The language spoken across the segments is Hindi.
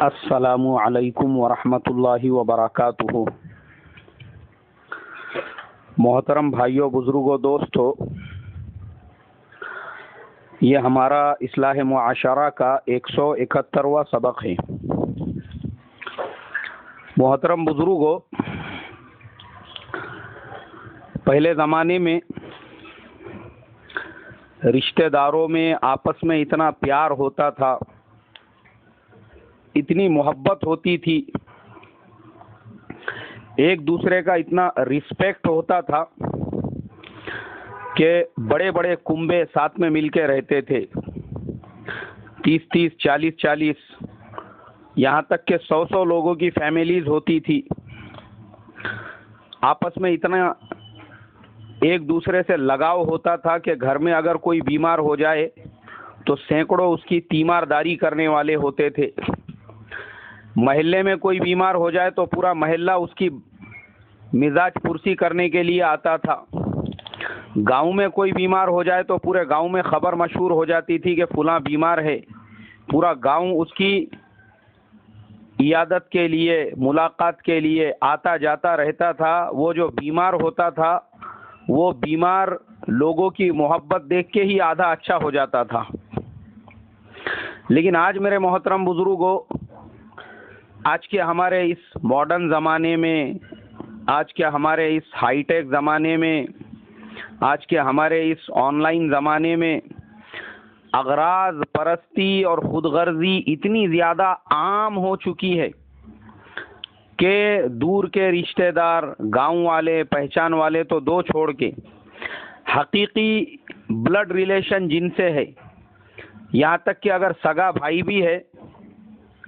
अस्सलामु अलैकुम वरहमतुल्लाहि वबरकातुहू। मोहतरम भाइयों, बुजुर्गों, दोस्तों, ये हमारा इस्लाह मुआशरा का 171वां सबक है। मोहतरम बुजुर्गों, पहले ज़माने में रिश्तेदारों में आपस में इतना प्यार होता था, इतनी मोहब्बत होती थी, एक दूसरे का इतना रिस्पेक्ट होता था कि बड़े बड़े कुंबे साथ में मिलके रहते थे। 30-30, 40-40, यहाँ तक के 100-100 लोगों की फैमिलीज होती थी। आपस में इतना एक दूसरे से लगाव होता था कि घर में अगर कोई बीमार हो जाए तो सैकड़ों उसकी तीमारदारी करने वाले होते थे। मोहल्ले में कोई बीमार हो जाए तो पूरा मोहल्ला उसकी मिजाज पुरसी करने के लिए आता था। गांव में कोई बीमार हो जाए तो पूरे गांव में खबर मशहूर हो जाती थी कि फलां बीमार है। पूरा गांव उसकी इयादत के लिए, मुलाकात के लिए आता जाता रहता था। वो जो बीमार होता था, वो बीमार लोगों की मोहब्बत देख के ही आधा अच्छा हो जाता था। लेकिन आज मेरे मोहतरम बुजुर्गों, आज के हमारे इस मॉडर्न ज़माने में, आज के हमारे इस हाईटेक ज़माने में, आज के हमारे इस ऑनलाइन ज़माने में अगराज परस्ती और खुदगर्जी इतनी ज़्यादा आम हो चुकी है कि दूर के रिश्तेदार, गांव वाले, पहचान वाले तो दो छोड़ के, हकीकी ब्लड रिलेशन जिनसे है, यहाँ तक कि अगर सगा भाई भी है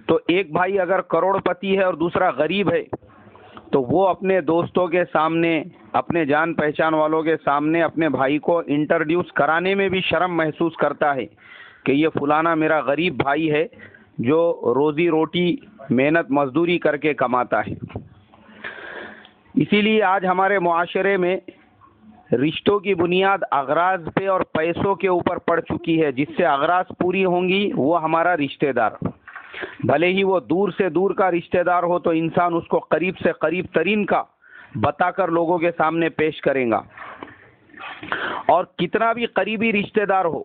तो एक भाई अगर करोड़पति है और दूसरा गरीब है तो वो अपने दोस्तों के सामने, अपने जान पहचान वालों के सामने अपने भाई को इंट्रोड्यूस कराने में भी शर्म महसूस करता है कि ये फलाना मेरा गरीब भाई है जो रोजी रोटी मेहनत मजदूरी करके कमाता है। इसीलिए आज हमारे मुआशरे में रिश्तों की बुनियाद अगराज पे और पैसों के ऊपर पड़ चुकी है। जिससे अगराज पूरी होंगी वो हमारा रिश्तेदार, भले ही वो दूर से दूर का रिश्तेदार हो तो इंसान उसको करीब से करीब तरीन का बताकर लोगों के सामने पेश करेगा। और कितना भी करीबी रिश्तेदार हो,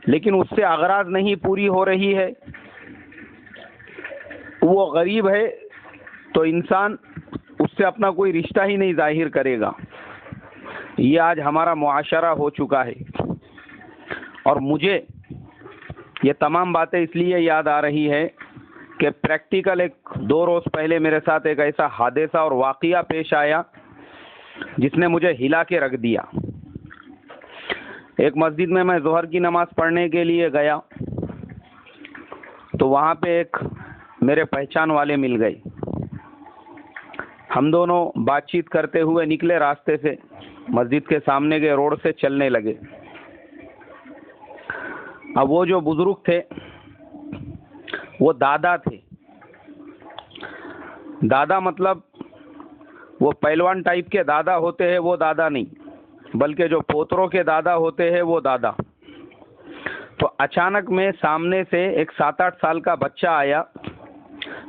लेकिन उससे अगराज नहीं पूरी हो रही है, वो गरीब है, तो इंसान उससे अपना कोई रिश्ता ही नहीं जाहिर करेगा। ये आज हमारा मुआशरा हो चुका है। और मुझे ये तमाम बातें इसलिए याद आ रही है कि प्रैक्टिकल एक 2 रोज़ पहले मेरे साथ एक ऐसा हादसा और वाक़या पेश आया जिसने मुझे हिला के रख दिया। एक मस्जिद में मैं ज़ोहर की नमाज़ पढ़ने के लिए गया तो वहाँ पे एक मेरे पहचान वाले मिल गए। हम दोनों बातचीत करते हुए निकले, रास्ते से मस्जिद के सामने के रोड से चलने लगे। अब वो जो बुजुर्ग थे वो दादा थे। दादा मतलब वो पहलवान टाइप के दादा होते हैं, वो दादा नहीं, बल्कि जो पोतरों के दादा होते हैं वो दादा। तो अचानक में सामने से एक 7-8 साल का बच्चा आया।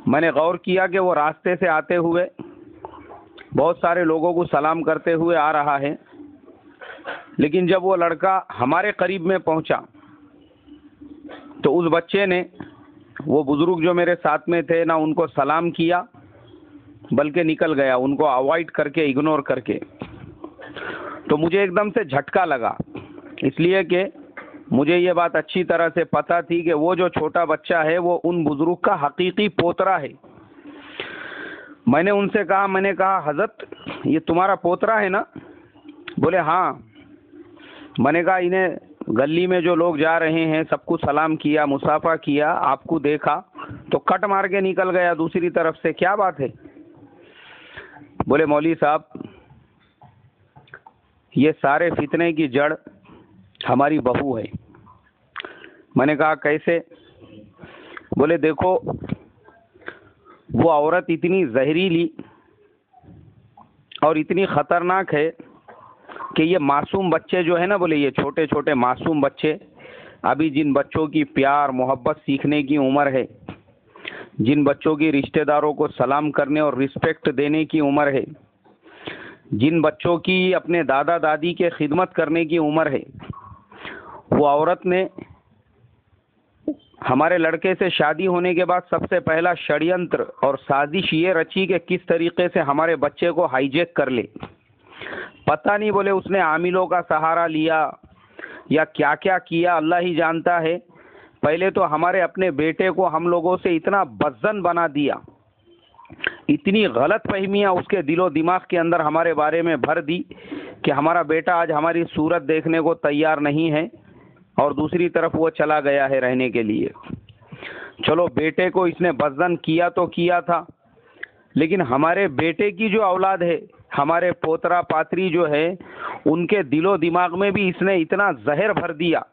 मैंने गौर किया कि वो रास्ते से आते हुए बहुत सारे लोगों को सलाम करते हुए आ रहा है, लेकिन जब वो लड़का हमारे करीब में पहुंचा तो उस बच्चे ने, वो बुजुर्ग जो मेरे साथ में थे, ना उनको सलाम किया बल्कि निकल गया, उनको अवॉइड करके, इग्नोर करके। तो मुझे एकदम से झटका लगा, इसलिए कि मुझे ये बात अच्छी तरह से पता थी कि वो जो छोटा बच्चा है वो उन बुजुर्ग का हकीकी पोतरा है। मैंने उनसे कहा, मैंने कहा हजरत ये तुम्हारा पोतरा है ना? बोले हाँ। मैंने कहा इन्हें गली में जो लोग जा रहे हैं सबको सलाम किया, मुसाफा किया, आपको देखा तो कट मार के निकल गया दूसरी तरफ से, क्या बात है? बोले मौलवी साहब, ये सारे फितने की जड़ हमारी बहू है। मैंने कहा कैसे? बोले देखो, वो औरत इतनी जहरीली और इतनी खतरनाक है कि ये मासूम बच्चे जो है ना, बोले ये छोटे छोटे मासूम बच्चे, अभी जिन बच्चों की प्यार मोहब्बत सीखने की उम्र है, जिन बच्चों की रिश्तेदारों को सलाम करने और रिस्पेक्ट देने की उम्र है, जिन बच्चों की अपने दादा दादी के खिदमत करने की उम्र है, वो औरत ने हमारे लड़के से शादी होने के बाद सबसे पहला षड्यंत्र और साजिश ये रची कि किस तरीके से हमारे बच्चे को हाईजैक कर ले। पता नहीं, बोले उसने आमिलों का सहारा लिया या क्या क्या किया, अल्लाह ही जानता है। पहले तो हमारे अपने बेटे को हम लोगों से इतना बज़्ज़न बना दिया, इतनी गलत फहमियाँ उसके दिलो दिमाग के अंदर हमारे बारे में भर दी कि हमारा बेटा आज हमारी सूरत देखने को तैयार नहीं है और दूसरी तरफ वो चला गया है रहने के लिए। चलो, बेटे को इसने बज़्ज़न किया तो किया था, लेकिन हमारे बेटे की जो औलाद है, हमारे पोतरा पात्री जो है, उनके दिलो दिमाग में भी इसने इतना जहर भर दिया।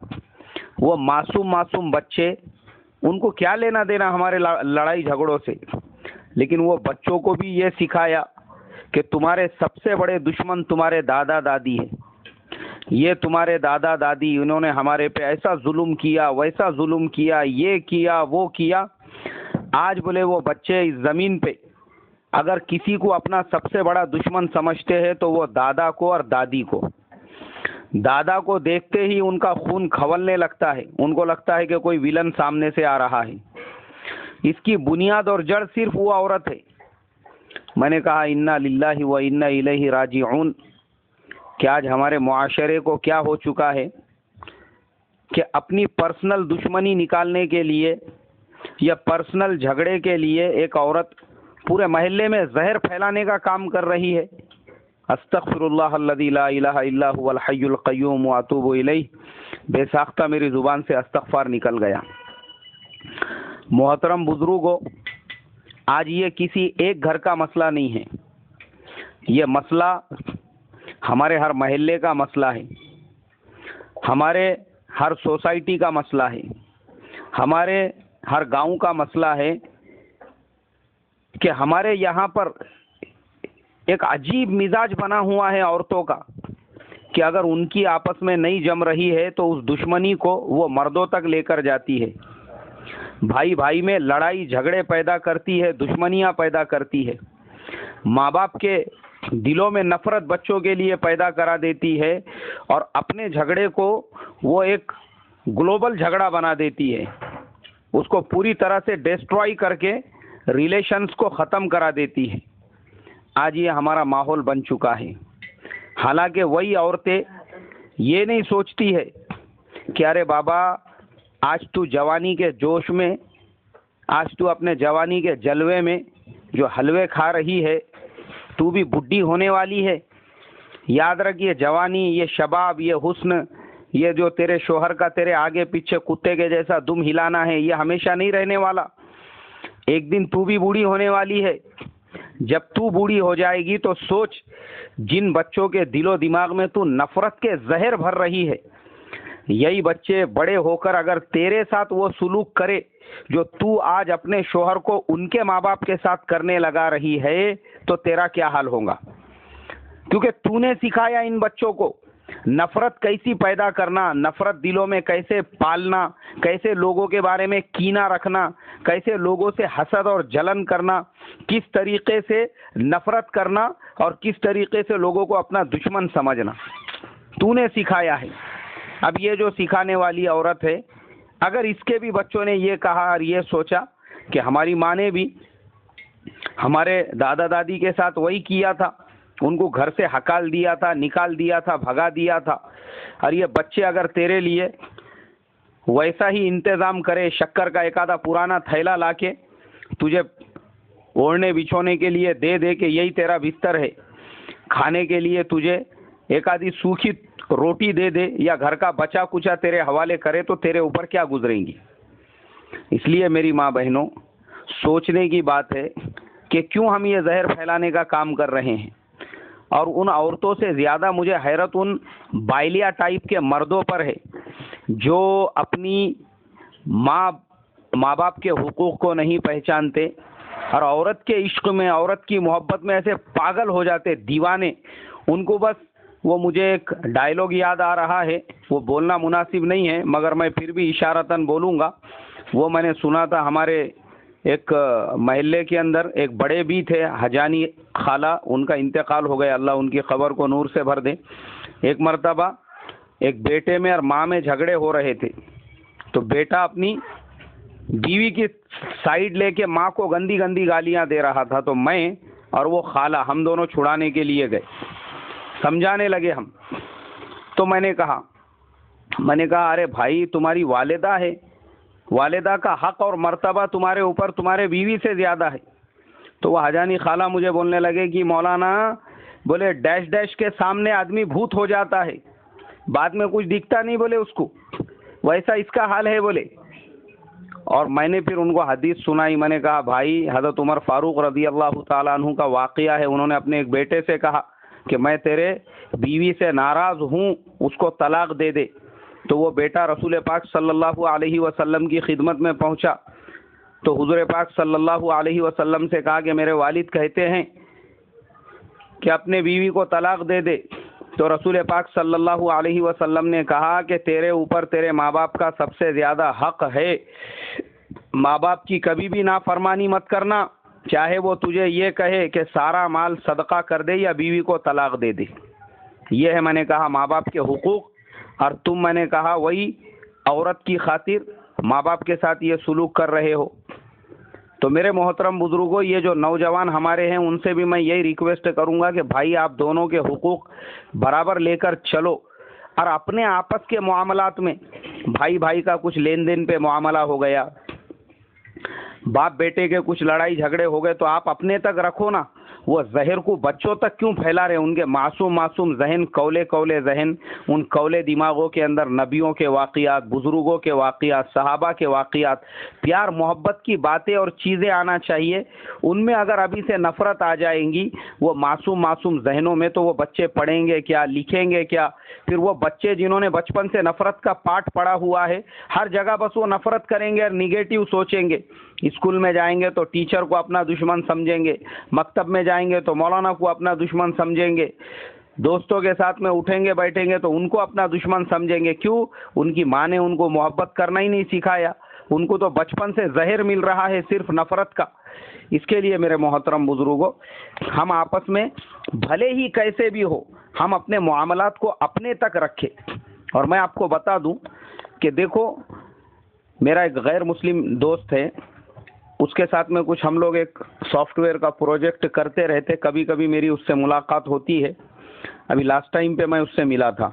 वो मासूम मासूम बच्चे, उनको क्या लेना देना हमारे लड़ाई झगड़ों से, लेकिन वो बच्चों को भी ये सिखाया कि तुम्हारे सबसे बड़े दुश्मन तुम्हारे दादा दादी है। ये तुम्हारे दादा दादी, उन्होंने हमारे पे ऐसा जुल्म किया, वैसा जुल्म किया, ये किया, वो किया। आज बोले वो बच्चे इस ज़मीन पे अगर किसी को अपना सबसे बड़ा दुश्मन समझते हैं तो वो दादा को और दादी को। दादा को देखते ही उनका खून खवलने लगता है, उनको लगता है कि कोई विलन सामने से आ रहा है। इसकी बुनियाद और जड़ सिर्फ वो औरत है। मैंने कहा इन्ना लिल्लाहि व इन्ना इलैहि राजिऊन। कि आज हमारे मुआशरे को क्या हो चुका है कि अपनी पर्सनल दुश्मनी निकालने के लिए या पर्सनल झगड़े के लिए एक औरत पूरे मोहल्ले में जहर फैलाने का काम कर रही है। अस्तगफिरुल्लाह अल्लज़ी ला इलाहा इल्ला हुवल हय्युल क़य्यूम व अतूबु इलैह। बेसाख्ता मेरी ज़ुबान से इस्तग़फ़ार निकल गया। मोहतरम बुजुर्गों, आज ये किसी एक घर का मसला नहीं है, ये मसला हमारे हर मोहल्ले का मसला है, हमारे हर सोसाइटी का मसला है, हमारे हर गांव का मसला है कि हमारे यहाँ पर एक अजीब मिजाज बना हुआ है औरतों का कि अगर उनकी आपस में नहीं जम रही है तो उस दुश्मनी को वो मर्दों तक लेकर जाती है। भाई भाई में लड़ाई झगड़े पैदा करती है, दुश्मनियाँ पैदा करती है, माँ बाप के दिलों में नफरत बच्चों के लिए पैदा करा देती है और अपने झगड़े को वो एक ग्लोबल झगड़ा बना देती है, उसको पूरी तरह से डिस्ट्रॉय करके रिलेशंस को ख़त्म करा देती है। आज ये हमारा माहौल बन चुका है। हालांकि वही औरतें ये नहीं सोचती है कि अरे बाबा, आज तू जवानी के जोश में, आज तू अपने जवानी के जलवे में जो हलवे खा रही है, तू भी बुढ़ी होने वाली है। याद रख, ये जवानी, ये शबाब, ये हुस्न, ये जो तेरे शोहर का तेरे आगे पीछे कुत्ते के जैसा दुम हिलाना है, ये हमेशा नहीं रहने वाला। एक दिन तू भी बूढ़ी होने वाली है। जब तू बूढ़ी हो जाएगी तो सोच, जिन बच्चों के दिलो दिमाग में तू नफरत के जहर भर रही है, यही बच्चे बड़े होकर अगर तेरे साथ वो सुलूक करे जो तू आज अपने शोहर को उनके माँ बाप के साथ करने लगा रही है, तो तेरा क्या हाल होगा? क्योंकि तूने सिखाया इन बच्चों को नफरत कैसी पैदा करना, नफरत दिलों में कैसे पालना, कैसे लोगों के बारे में कीना रखना, कैसे लोगों से हसद और जलन करना, किस तरीके से नफरत करना और किस तरीके से लोगों को अपना दुश्मन समझना, तूने सिखाया है। अब ये जो सिखाने वाली औरत है, अगर इसके भी बच्चों ने ये कहा और ये सोचा कि हमारी माँ ने भी हमारे दादा दादी के साथ वही किया था, उनको घर से हकाल दिया था, निकाल दिया था, भगा दिया था, और ये बच्चे अगर तेरे लिए वैसा ही इंतज़ाम करे, शक्कर का एक आधा पुराना थैला लाके तुझे ओढ़ने बिछोने के लिए दे दे के यही तेरा बिस्तर है, खाने के लिए तुझे एक आधी सूखी रोटी दे दे या घर का बचा कुचा तेरे हवाले करे, तो तेरे ऊपर क्या गुजरेंगी। इसलिए मेरी माँ बहनों, सोचने की बात है कि क्यों हम ये जहर फैलाने का काम कर रहे हैं। और उन औरतों से ज़्यादा मुझे हैरत उन बाइलिया टाइप के मर्दों पर है जो अपनी माँ बाप के हुकूक को नहीं पहचानते और औरत के इश्क में, औरत की मोहब्बत में ऐसे पागल हो जाते, दीवाने। उनको बस वो, मुझे एक डायलॉग याद आ रहा है, वो बोलना मुनासिब नहीं है मगर मैं फिर भी इशारतन बोलूँगा। वो मैंने सुना था हमारे एक महल्ले के अंदर एक बड़े भी थे, हजानी खाला, उनका इंतकाल हो गया, अल्लाह उनकी खबर को नूर से भर दे। एक मर्तबा एक बेटे में और माँ में झगड़े हो रहे थे, तो बेटा अपनी बीवी की साइड लेके माँ को गंदी गंदी गालियां दे रहा था। तो मैं और वो खाला हम दोनों छुड़ाने के लिए गए, समझाने लगे हम। तो मैंने कहा अरे भाई तुम्हारी वालिदा है, वालिदा का हक और मर्तबा तुम्हारे ऊपर तुम्हारे बीवी से ज़्यादा है। तो वह हजानी खाला मुझे बोलने लगे कि मौलाना, बोले डैश डैश के सामने आदमी भूत हो जाता है, बाद में कुछ दिखता नहीं बोले उसको, वैसा इसका हाल है बोले। और मैंने फिर उनको हदीस सुनाई। मैंने कहा भाई हज़रत उमर फारूक रज़ी अल्लाह ताला अन्हु का वाक़या है, उन्होंने अपने एक बेटे से कहा कि मैं तेरे बीवी से नाराज़ हूँ, उसको तलाक दे दे। तो वो बेटा रसूल पाक सल्लल्लाहु अलैहि वसल्लम की खिदमत में पहुँचा, तो हुज़ूर पाक सल्लल्लाहु अलैहि वसल्लम से कहा कि मेरे वालिद कहते हैं कि अपने बीवी को तलाक दे दे। तो रसूल पाक सल्लल्लाहु अलैहि वसल्लम ने कहा कि तेरे ऊपर तेरे माँ बाप का सबसे ज़्यादा हक है, माँ बाप की कभी भी नाफरमानी मत करना, चाहे वो तुझे ये कहे कि सारा माल सदका कर दे या बीवी को तलाक दे दे। ये है मैंने कहा माँ बाप के हुकूक, और तुम मैंने कहा वही औरत की खातिर माँ बाप के साथ ये सुलूक कर रहे हो। तो मेरे मोहतरम बुजुर्गों, ये जो नौजवान हमारे हैं उनसे भी मैं यही रिक्वेस्ट करूंगा कि भाई आप दोनों के हुकूक बराबर लेकर चलो, और अपने आपस के मामलात में भाई भाई का कुछ लेन देन पे मामला हो गया, बाप बेटे के कुछ लड़ाई झगड़े हो गए, तो आप अपने तक रखो ना, वो जहर को बच्चों तक क्यों फैला रहे? उनके मासूम मासूम जहन, कौले कौले जहन, उन कौले दिमागों के अंदर नबियों के वाक़ियात, बुजुर्गों के वाक़ियात, सहाबा के वाक़ियात, प्यार मोहब्बत की बातें और चीज़ें आना चाहिए। उनमें अगर अभी से नफ़रत आ जाएंगी वो मासूम मासूम जहनों में, तो वो बच्चे पढ़ेंगे क्या, लिखेंगे क्या? फिर वो बच्चे जिन्होंने बचपन से नफ़रत का पाठ पढ़ा हुआ है, हर जगह बस वो नफ़रत करेंगे और निगेटिव सोचेंगे। स्कूल में जाएंगे तो टीचर को अपना दुश्मन समझेंगे, मकतब में जाएंगे तो मौलाना को अपना दुश्मन समझेंगे, दोस्तों के साथ में उठेंगे बैठेंगे तो उनको अपना दुश्मन समझेंगे। क्यों? उनकी माँ ने उनको मोहब्बत करना ही नहीं सिखाया, उनको तो बचपन से जहर मिल रहा है सिर्फ नफ़रत का। इसके लिए मेरे मोहतरम बुजुर्गों, हम आपस में भले ही कैसे भी हो, हम अपने मामलात को अपने तक रखें। और मैं आपको बता दूं कि देखो, मेरा एक गैर मुस्लिम दोस्त है, उसके साथ में कुछ हम लोग एक सॉफ्टवेयर का प्रोजेक्ट करते रहते, कभी कभी मेरी उससे मुलाकात होती है। अभी लास्ट टाइम पे मैं उससे मिला था,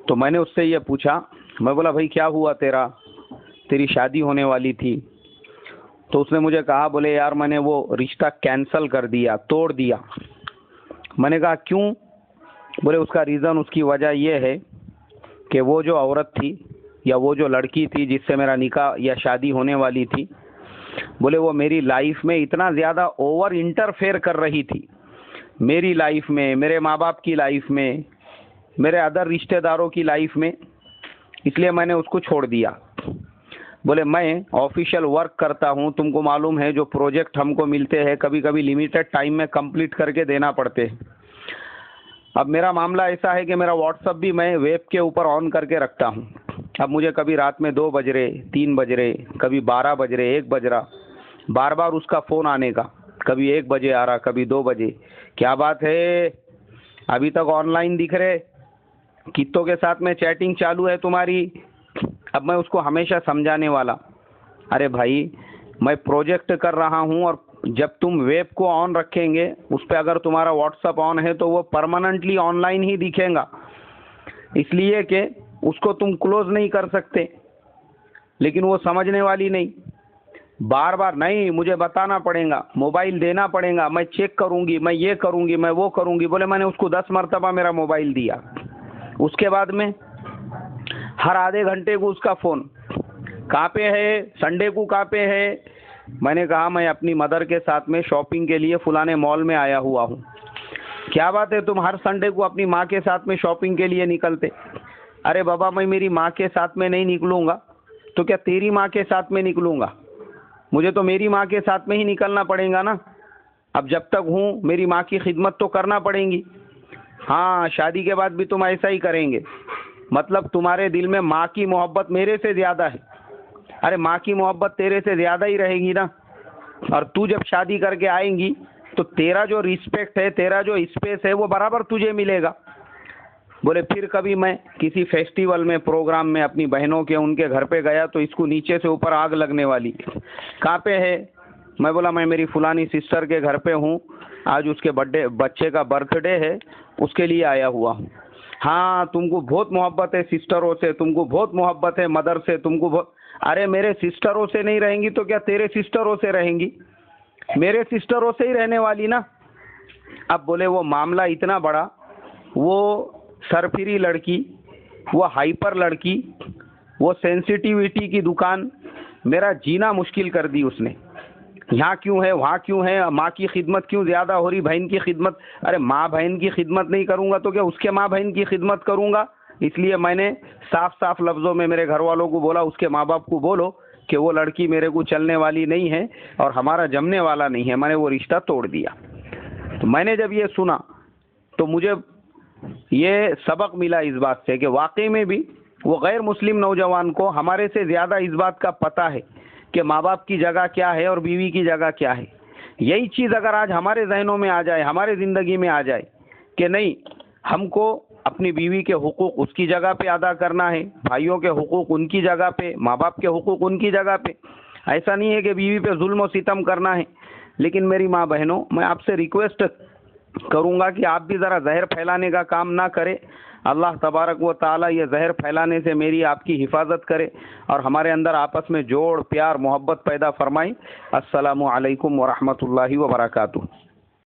तो मैंने उससे ये पूछा, मैं बोला भाई क्या हुआ तेरी शादी होने वाली थी? तो उसने मुझे कहा, बोले यार मैंने वो रिश्ता कैंसिल कर दिया, तोड़ दिया। मैंने कहा क्यों? बोले उसका रीज़न, उसकी वजह यह है कि वो जो औरत थी या वो जो लड़की थी जिससे मेरा निकाह या शादी होने वाली थी, बोले वो मेरी लाइफ में इतना ज़्यादा ओवर इंटरफेयर कर रही थी, मेरी लाइफ में, मेरे माँ बाप की लाइफ में, मेरे अदर रिश्तेदारों की लाइफ में, इसलिए मैंने उसको छोड़ दिया। बोले मैं ऑफिशियल वर्क करता हूँ, तुमको मालूम है जो प्रोजेक्ट हमको मिलते हैं कभी कभी लिमिटेड टाइम में कंप्लीट करके देना पड़ते हैं। अब मेरा मामला ऐसा है कि मेरा व्हाट्सअप भी मैं वेब के ऊपर ऑन करके रखता हूँ। अब मुझे कभी रात में 2 बज रहे, 3 बज रहे, कभी 12 बज रहे, 1 बज रहा, बार बार उसका फ़ोन आने का, कभी 1 बजे आ रहा, कभी 2 बजे। क्या बात है, अभी तक ऑनलाइन दिख रहे, कितों के साथ में चैटिंग चालू है तुम्हारी? अब मैं उसको हमेशा समझाने वाला, अरे भाई मैं प्रोजेक्ट कर रहा हूँ, और जब तुम वेब को ऑन रखेंगे, उस पर अगर तुम्हारा व्हाट्सअप ऑन है तो वो परमानेंटली ऑनलाइन ही दिखेगा, इसलिए कि उसको तुम क्लोज नहीं कर सकते। लेकिन वो समझने वाली नहीं, बार बार नहीं मुझे बताना पड़ेगा, मोबाइल देना पड़ेगा, मैं चेक करूंगी, मैं ये करूंगी, मैं वो करूंगी। बोले मैंने उसको 10 मरतबा मेरा मोबाइल दिया, उसके बाद में हर आधे घंटे को उसका फ़ोन, कहाँ पे है, संडे को कहाँ पे है? मैंने कहा मैं अपनी मदर के साथ में शॉपिंग के लिए फुलाने मॉल में आया हुआ हूँ। क्या बात है, तुम हर संडे को अपनी माँ के साथ में शॉपिंग के लिए निकलते? अरे बाबा मैं मेरी माँ के साथ में नहीं निकलूँगा तो क्या तेरी माँ के साथ में निकलूँगा? मुझे तो मेरी माँ के साथ में ही निकलना पड़ेगा ना। अब जब तक हूँ मेरी माँ की खिदमत तो करना पड़ेगी। हाँ, शादी के बाद भी तुम ऐसा ही करेंगे, मतलब तुम्हारे दिल में माँ की मोहब्बत मेरे से ज़्यादा है। अरे माँ की मोहब्बत तेरे से ज़्यादा ही रहेगी ना, और तू जब शादी करके आएंगी तो तेरा जो रिस्पेक्ट है, तेरा जो स्पेस है, वो बराबर तुझे मिलेगा। बोले फिर कभी मैं किसी फेस्टिवल में, प्रोग्राम में अपनी बहनों के उनके घर पे गया तो इसको नीचे से ऊपर आग लगने वाली। कहाँ पे है? मैं बोला मैं मेरी फुलानी सिस्टर के घर पे हूँ, आज उसके बच्चे का बर्थडे है, उसके लिए आया हुआ हूँ। हाँ तुमको बहुत मोहब्बत है सिस्टरों से, तुमको बहुत मोहब्बत है मदर से, तुमको बहुत। अरे मेरे सिस्टरों से नहीं रहेंगी तो क्या तेरे सिस्टरों से रहेंगी? मेरे सिस्टरों से ही रहने वाली ना। अब बोले वो मामला इतना बड़ा, वो सरफिरी लड़की, वो हाइपर लड़की, वो सेंसिटिविटी की दुकान, मेरा जीना मुश्किल कर दी उसने। यहाँ क्यों है, वहाँ क्यों है, माँ की खिदमत क्यों ज़्यादा हो रही, बहन की खिदमत। अरे माँ बहन की खिदमत नहीं करूँगा तो क्या उसके माँ बहन की खिदमत करूँगा? इसलिए मैंने साफ साफ लफ्ज़ों में मेरे घर वालों को बोला, उसके माँ बाप को बोलो कि वो लड़की मेरे को चलने वाली नहीं है और हमारा जमने वाला नहीं है। मैंने वो रिश्ता तोड़ दिया। तो मैंने जब ये सुना तो मुझे ये सबक मिला इस बात से कि वाकई में भी वो गैर मुस्लिम नौजवान को हमारे से ज़्यादा इस बात का पता है कि माँ बाप की जगह क्या है और बीवी की जगह क्या है। यही चीज़ अगर आज हमारे जहनों में आ जाए, हमारे ज़िंदगी में आ जाए कि नहीं, हमको अपनी बीवी के हुकूक उसकी जगह पे अदा करना है, भाइयों के हुकूक उनकी जगह पे, माँ बाप के हुकूक उनकी जगह पे। ऐसा नहीं है कि बीवी पे जुल्म और सितम करना है। लेकिन मेरी माँ बहनों, मैं आपसे रिक्वेस्ट करूँगा कि आप भी ज़रा जहर फैलाने का काम ना करें। अल्लाह तबारक व ताला ये जहर फैलाने से मेरी आपकी हिफाजत करे और हमारे अंदर आपस में जोड़, प्यार, मोहब्बत पैदा फरमाए। अस्सलामु अलैकुम व रहमतुल्लाहि व बरकातुहू।